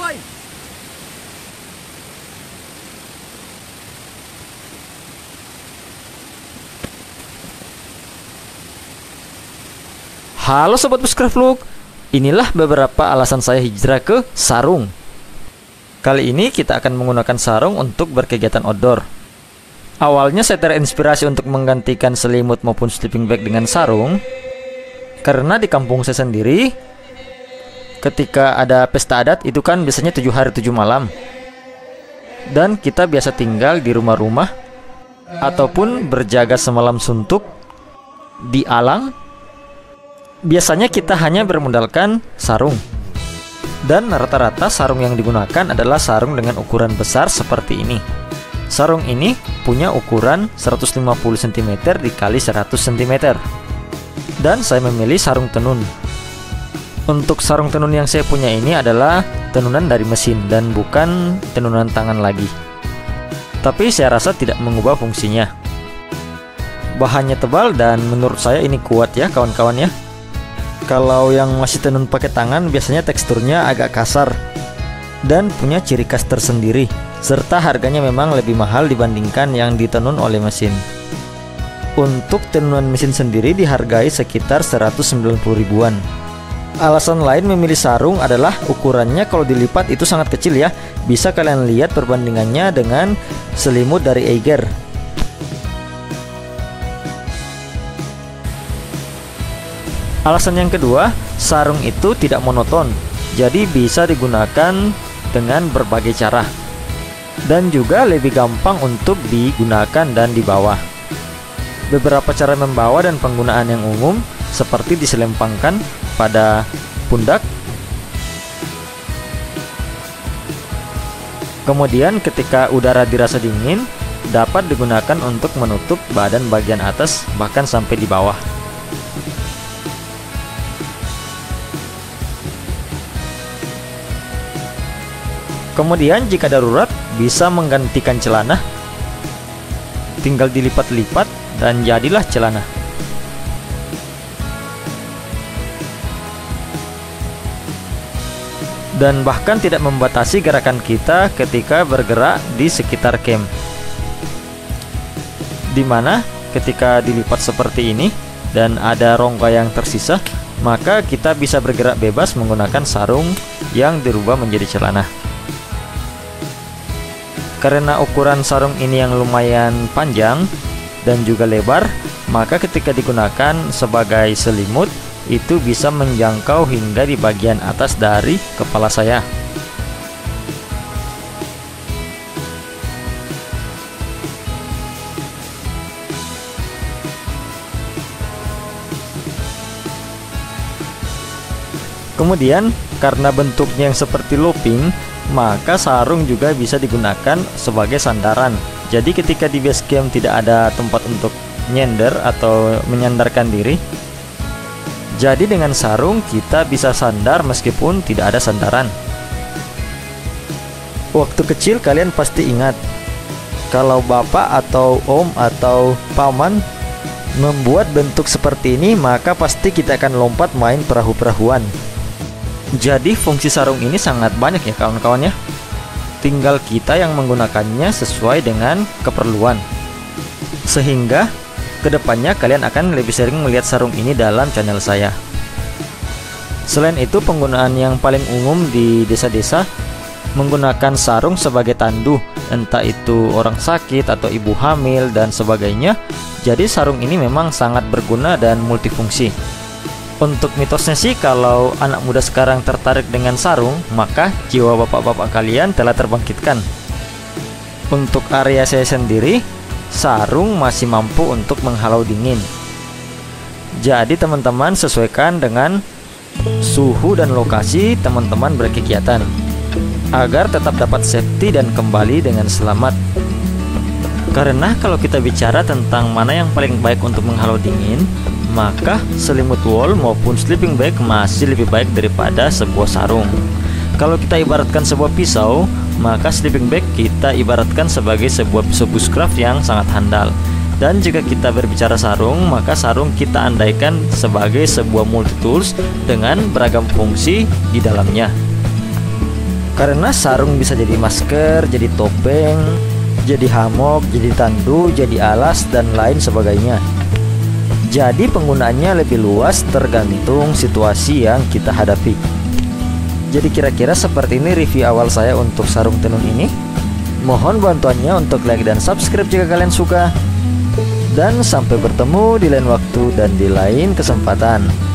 woi. Halo Sobat Bushcraft, inilah beberapa alasan saya hijrah ke sarung. Kali ini kita akan menggunakan sarung untuk berkegiatan outdoor. Awalnya saya terinspirasi untuk menggantikan selimut maupun sleeping bag dengan sarung, karena di kampung saya sendiri, ketika ada pesta adat itu kan biasanya 7 hari 7 malam. Dan kita biasa tinggal di rumah-rumah ataupun berjaga semalam suntuk di alang. Biasanya kita hanya bermodalkan sarung. Dan rata-rata sarung yang digunakan adalah sarung dengan ukuran besar seperti ini. Sarung ini punya ukuran 150 cm dikali 100 cm. Dan saya memilih sarung tenun. Untuk sarung tenun yang saya punya ini adalah tenunan dari mesin dan bukan tenunan tangan lagi. Tapi saya rasa tidak mengubah fungsinya. Bahannya tebal dan menurut saya ini kuat ya kawan-kawan ya. Kalau yang masih tenun pakai tangan biasanya teksturnya agak kasar dan punya ciri khas tersendiri, serta harganya memang lebih mahal dibandingkan yang ditenun oleh mesin. Untuk tenunan mesin sendiri dihargai sekitar 190 ribuan. Alasan lain memilih sarung adalah ukurannya kalau dilipat itu sangat kecil ya. Bisa kalian lihat perbandingannya dengan selimut dari Eiger. Alasan yang kedua, sarung itu tidak monoton, jadi bisa digunakan dengan berbagai cara. Dan juga lebih gampang untuk digunakan dan dibawa. Beberapa cara membawa dan penggunaan yang umum seperti diselempangkan pada pundak. Kemudian ketika udara dirasa dingin, dapat digunakan untuk menutup badan bagian atas bahkan sampai di bawah. Kemudian jika darurat bisa menggantikan celana. Tinggal dilipat-lipat dan jadilah celana. Dan bahkan tidak membatasi gerakan kita ketika bergerak di sekitar camp. Dimana ketika dilipat seperti ini dan ada rongga yang tersisa, maka kita bisa bergerak bebas menggunakan sarung yang dirubah menjadi celana. Karena ukuran sarung ini yang lumayan panjang dan juga lebar, maka ketika digunakan sebagai selimut itu bisa menjangkau hingga di bagian atas dari kepala saya. Kemudian karena bentuknya yang seperti looping, maka sarung juga bisa digunakan sebagai sandaran. Jadi ketika di base camp tidak ada tempat untuk nyender atau menyandarkan diri, jadi dengan sarung kita bisa sandar meskipun tidak ada sandaran. Waktu kecil kalian pasti ingat, kalau bapak atau om atau paman membuat bentuk seperti ini, maka pasti kita akan lompat main perahu-perahuan. Jadi fungsi sarung ini sangat banyak ya kawan-kawan ya. Tinggal kita yang menggunakannya sesuai dengan keperluan. Sehingga kedepannya kalian akan lebih sering melihat sarung ini dalam channel saya. Selain itu, penggunaan yang paling umum di desa-desa menggunakan sarung sebagai tandu, entah itu orang sakit atau ibu hamil dan sebagainya. Jadi sarung ini memang sangat berguna dan multifungsi. Untuk mitosnya sih, kalau anak muda sekarang tertarik dengan sarung, maka jiwa bapak-bapak kalian telah terbangkitkan. Untuk area saya sendiri, sarung masih mampu untuk menghalau dingin. Jadi teman-teman sesuaikan dengan suhu dan lokasi teman-teman berkegiatan, agar tetap dapat safety dan kembali dengan selamat. Karena kalau kita bicara tentang mana yang paling baik untuk menghalau dingin, maka selimut wol maupun sleeping bag masih lebih baik daripada sebuah sarung. Kalau kita ibaratkan sebuah pisau, maka sleeping bag kita ibaratkan sebagai sebuah pisau bushcraft yang sangat handal. Dan jika kita berbicara sarung, maka sarung kita andaikan sebagai sebuah multi tools dengan beragam fungsi di dalamnya. Karena sarung bisa jadi masker, jadi topeng, jadi hammock, jadi tandu, jadi alas, dan lain sebagainya. Jadi penggunaannya lebih luas tergantung situasi yang kita hadapi. Jadi kira-kira seperti ini review awal saya untuk sarung tenun ini. Mohon bantuannya untuk like dan subscribe jika kalian suka. Dan sampai bertemu di lain waktu dan di lain kesempatan.